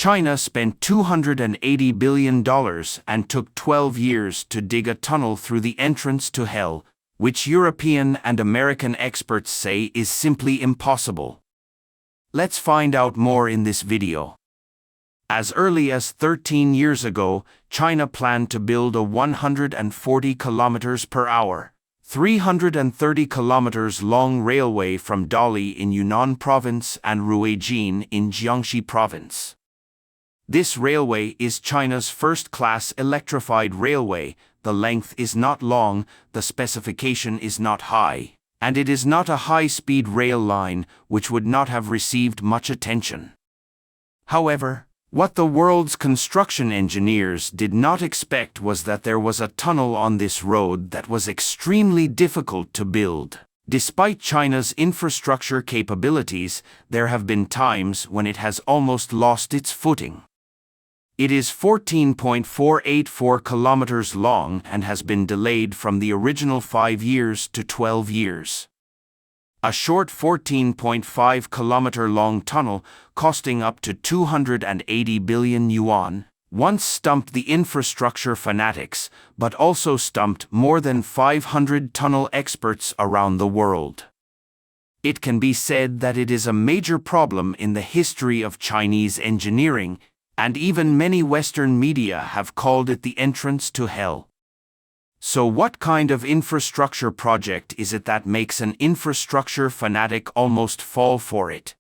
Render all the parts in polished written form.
China spent $280 billion and took 12 years to dig a tunnel through the entrance to hell, which European and American experts say is simply impossible. Let's find out more in this video. As early as 13 years ago, China planned to build a 140 km per hour, 330 kilometers long railway from Dali in Yunnan Province and Ruijin in Jiangxi Province. This railway is China's first-class electrified railway. The length is not long, the specification is not high, and it is not a high-speed rail line, which would not have received much attention. However, what the world's construction engineers did not expect was that there was a tunnel on this road that was extremely difficult to build. Despite China's infrastructure capabilities, there have been times when it has almost lost its footing. It is 14.484 kilometers long and has been delayed from the original 5 years to 12 years. A short 14.5-kilometer long tunnel costing up to 280 billion yuan once stumped the infrastructure fanatics, but also stumped more than 500 tunnel experts around the world. It can be said that it is a major problem in the history of Chinese engineering, and even many Western media have called it the entrance to hell. So what kind of infrastructure project is it that makes an infrastructure fanatic almost fall for it?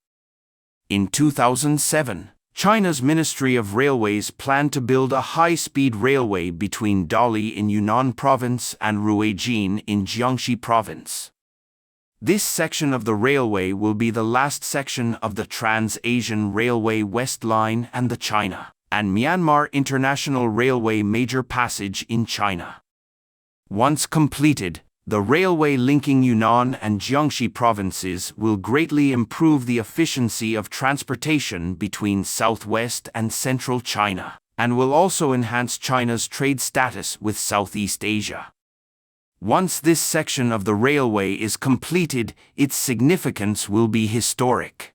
In 2007, China's Ministry of Railways planned to build a high-speed railway between Dali in Yunnan Province and Ruijin in Jiangxi Province. This section of the railway will be the last section of the Trans-Asian Railway West Line and the China and Myanmar International Railway major passage in China. Once completed, the railway linking Yunnan and Jiangxi provinces will greatly improve the efficiency of transportation between southwest and central China, and will also enhance China's trade status with Southeast Asia. Once this section of the railway is completed, its significance will be historic.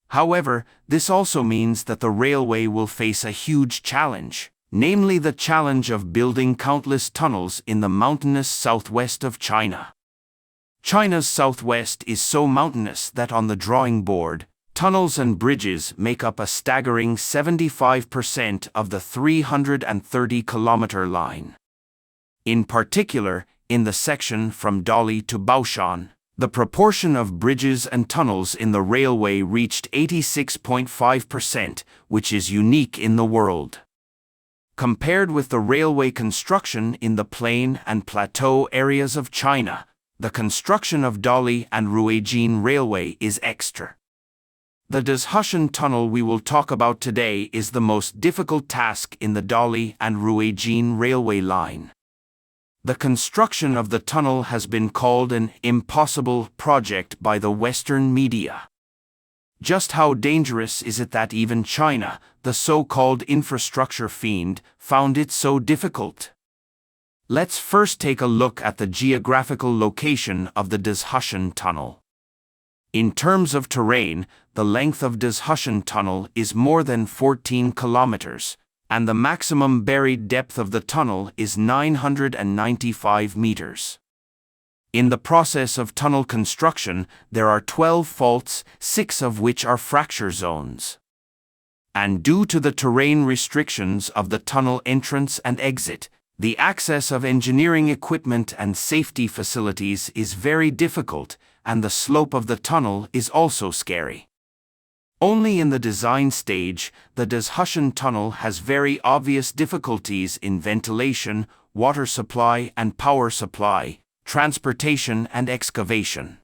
However, this also means that the railway will face a huge challenge, namely the challenge of building countless tunnels in the mountainous southwest of China. China's southwest is so mountainous that on the drawing board, tunnels and bridges make up a staggering 75% of the 330-kilometer line. In particular, in the section from Dali to Baoshan, the proportion of bridges and tunnels in the railway reached 86.5%, which is unique in the world. Compared with the railway construction in the plain and plateau areas of China, the construction of Dali and Ruijin Railway is extra. The Dazhushan Tunnel we will talk about today is the most difficult task in the Dali and Ruijin railway line. The construction of the tunnel has been called an impossible project by the Western media. Just how dangerous is it that even China, the so-called infrastructure fiend, found it so difficult? Let's first take a look at the geographical location of the Dazhushan Tunnel. In terms of terrain, the length of Dazhushan Tunnel is more than 14 kilometers, and the maximum buried depth of the tunnel is 995 meters. In the process of tunnel construction, there are 12 faults, 6 of which are fracture zones. And due to the terrain restrictions of the tunnel entrance and exit, the access of engineering equipment and safety facilities is very difficult, and the slope of the tunnel is also scary. Only in the design stage, the Dazhushan Tunnel has very obvious difficulties in ventilation, water supply and power supply, transportation and excavation.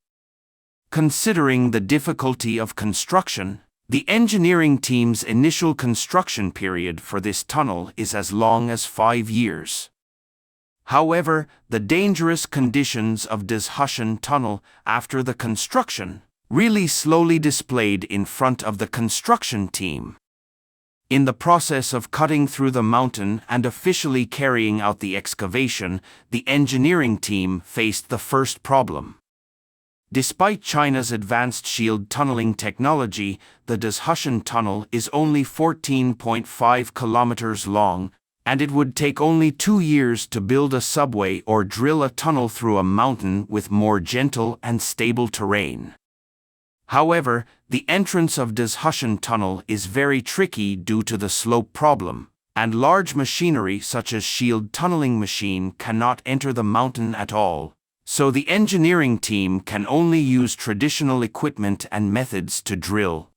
Considering the difficulty of construction, the engineering team's initial construction period for this tunnel is as long as 5 years. However, the dangerous conditions of Dazhushan Tunnel after the construction really slowly displayed in front of the construction team. In the process of cutting through the mountain and officially carrying out the excavation, the engineering team faced the first problem. Despite China's advanced shield tunneling technology, the Dazhushan tunnel is only 14.5 kilometers long, and it would take only 2 years to build a subway or drill a tunnel through a mountain with more gentle and stable terrain. However, the entrance of Dazhushan tunnel is very tricky due to the slope problem, and large machinery such as shield tunneling machine cannot enter the mountain at all, so the engineering team can only use traditional equipment and methods to drill.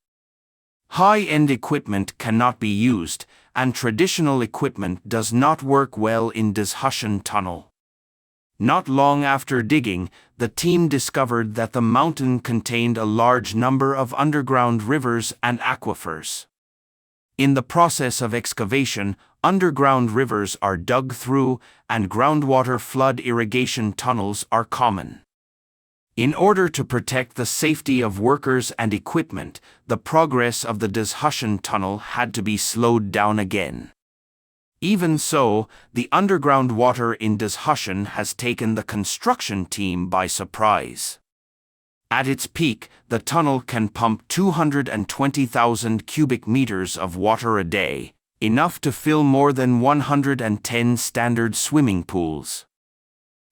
High-end equipment cannot be used, and traditional equipment does not work well in Dazhushan tunnel. Not long after digging, the team discovered that the mountain contained a large number of underground rivers and aquifers. In the process of excavation, underground rivers are dug through, and groundwater flood irrigation tunnels are common. In order to protect the safety of workers and equipment, the progress of the Dazhushan tunnel had to be slowed down again. Even so, the underground water in Dazhushan has taken the construction team by surprise. At its peak, the tunnel can pump 220,000 cubic meters of water a day, enough to fill more than 110 standard swimming pools.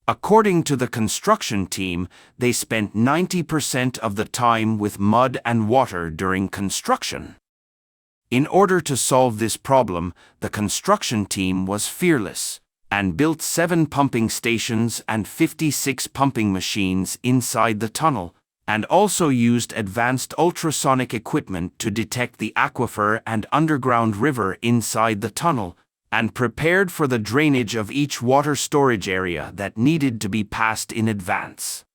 According to the construction team, they spent 90% of the time with mud and water during construction. In order to solve this problem, the construction team was fearless and built 7 pumping stations and 56 pumping machines inside the tunnel, and also used advanced ultrasonic equipment to detect the aquifer and underground river inside the tunnel, and prepared for the drainage of each water storage area that needed to be passed in advance.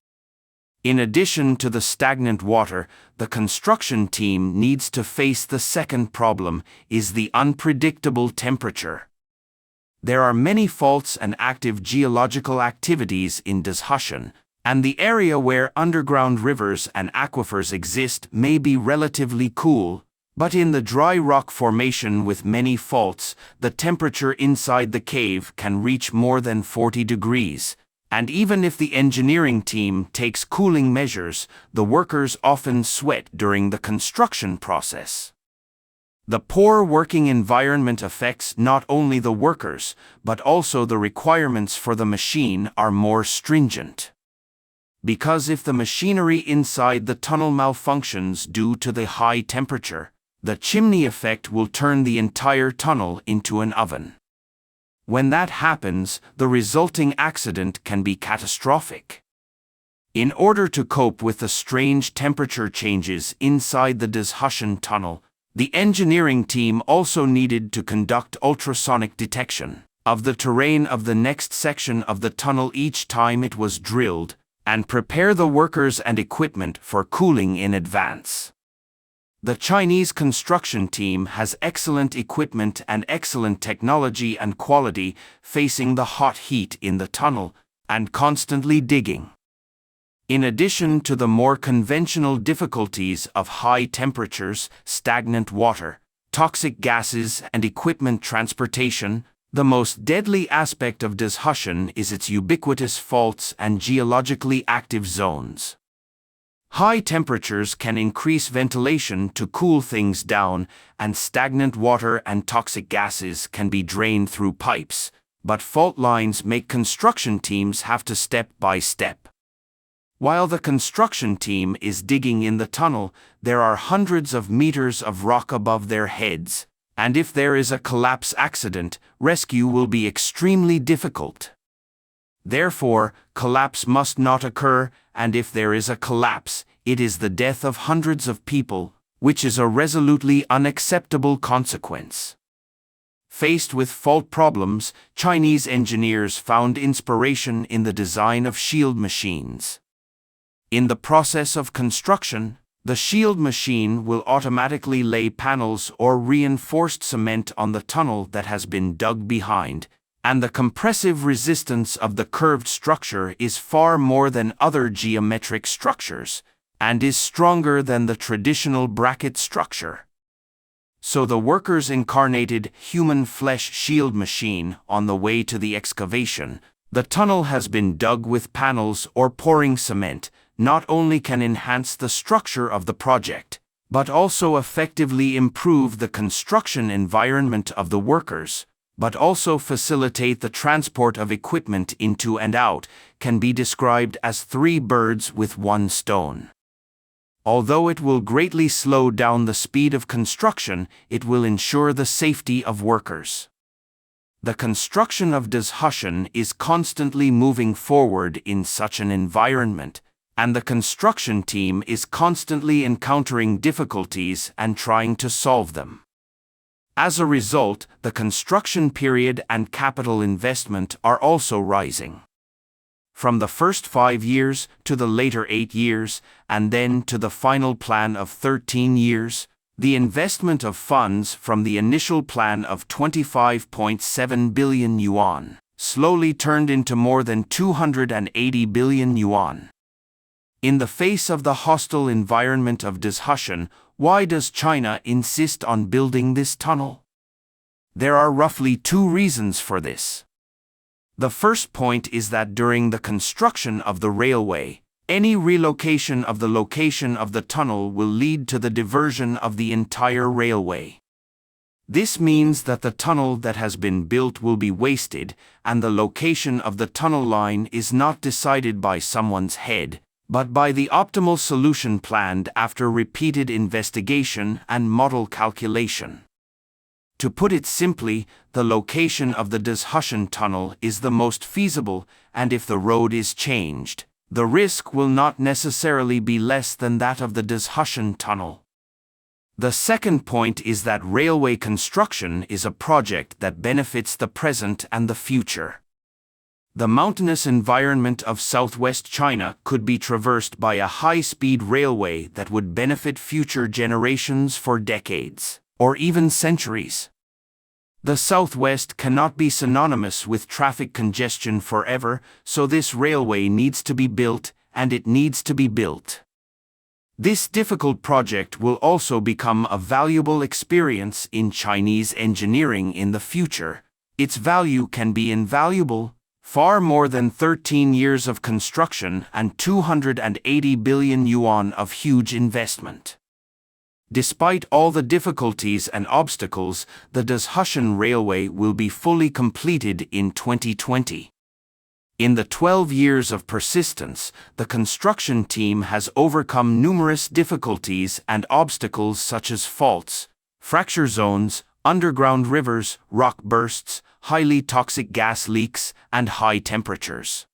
In addition to the stagnant water, the construction team needs to face the second problem, is the unpredictable temperature. There are many faults and active geological activities in Dazhushan, and the area where underground rivers and aquifers exist may be relatively cool, but in the dry rock formation with many faults, the temperature inside the cave can reach more than 40 degrees. And even if the engineering team takes cooling measures, the workers often sweat during the construction process. The poor working environment affects not only the workers, but also the requirements for the machine are more stringent. Because if the machinery inside the tunnel malfunctions due to the high temperature, the chimney effect will turn the entire tunnel into an oven. When that happens, the resulting accident can be catastrophic. In order to cope with the strange temperature changes inside the Dazhushan tunnel, the engineering team also needed to conduct ultrasonic detection of the terrain of the next section of the tunnel each time it was drilled, and prepare the workers and equipment for cooling in advance. The Chinese construction team has excellent equipment and excellent technology and quality, facing the hot heat in the tunnel and constantly digging. In addition to the more conventional difficulties of high temperatures, stagnant water, toxic gases, and equipment transportation, the most deadly aspect of Dazhushan is its ubiquitous faults and geologically active zones. High temperatures can increase ventilation to cool things down, and stagnant water and toxic gases can be drained through pipes, but fault lines make construction teams have to step by step. While the construction team is digging in the tunnel, there are hundreds of meters of rock above their heads, and if there is a collapse accident, rescue will be extremely difficult. Therefore, collapse must not occur, and if there is a collapse, it is the death of hundreds of people, which is a resolutely unacceptable consequence. Faced with fault problems, Chinese engineers found inspiration in the design of shield machines. In the process of construction, the shield machine will automatically lay panels or reinforced cement on the tunnel that has been dug behind, and the compressive resistance of the curved structure is far more than other geometric structures, and is stronger than the traditional bracket structure. So the workers incarnated human flesh shield machine on the way to the excavation. The tunnel has been dug with panels or pouring cement. not only can enhance the structure of the project, but also effectively improve the construction environment of the workers, but also facilitate the transport of equipment into and out, can be described as 3 birds with 1 stone. Although it will greatly slow down the speed of construction, it will ensure the safety of workers. The construction of Hazardous is constantly moving forward in such an environment, and the construction team is constantly encountering difficulties and trying to solve them. As a result, the construction period and capital investment are also rising. From the first 5 years to the later 8 years, and then to the final plan of 13 years, the investment of funds from the initial plan of 25.7 billion yuan slowly turned into more than 280 billion yuan. In the face of the hostile environment of Hazardous, why does China insist on building this tunnel? There are roughly 2 reasons for this. The first point is that during the construction of the railway, any relocation of the location of the tunnel will lead to the diversion of the entire railway. This means that the tunnel that has been built will be wasted, and the location of the tunnel line is not decided by someone's head, but by the optimal solution planned after repeated investigation and model calculation. To put it simply, the location of the Hazardous tunnel is the most feasible, and if the road is changed, the risk will not necessarily be less than that of the Hazardous tunnel. The second point is that railway construction is a project that benefits the present and the future. The mountainous environment of southwest China could be traversed by a high-speed railway that would benefit future generations for decades, or even centuries. The southwest cannot be synonymous with traffic congestion forever, so this railway needs to be built, and it needs to be built. This difficult project will also become a valuable experience in Chinese engineering in the future. Its value can be invaluable. Far more than 13 years of construction and 280 billion yuan of huge investment. Despite all the difficulties and obstacles, the Hazardous Railway will be fully completed in 2020. In the 12 years of persistence, the construction team has overcome numerous difficulties and obstacles such as faults, fracture zones, underground rivers, rock bursts, highly toxic gas leaks, and high temperatures.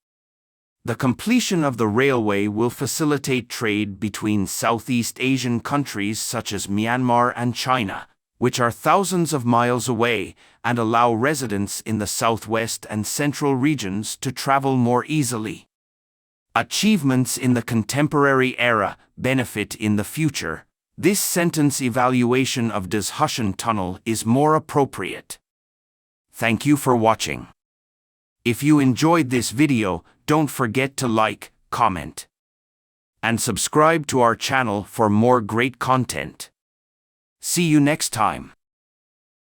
The completion of the railway will facilitate trade between Southeast Asian countries such as Myanmar and China, which are thousands of miles away, and allow residents in the southwest and central regions to travel more easily. Achievements in the contemporary era benefit in the future. This sentence evaluation of Hazardous tunnel is more appropriate. Thank you for watching. If you enjoyed this video, don't forget to like, comment, and subscribe to our channel for more great content. See you next time.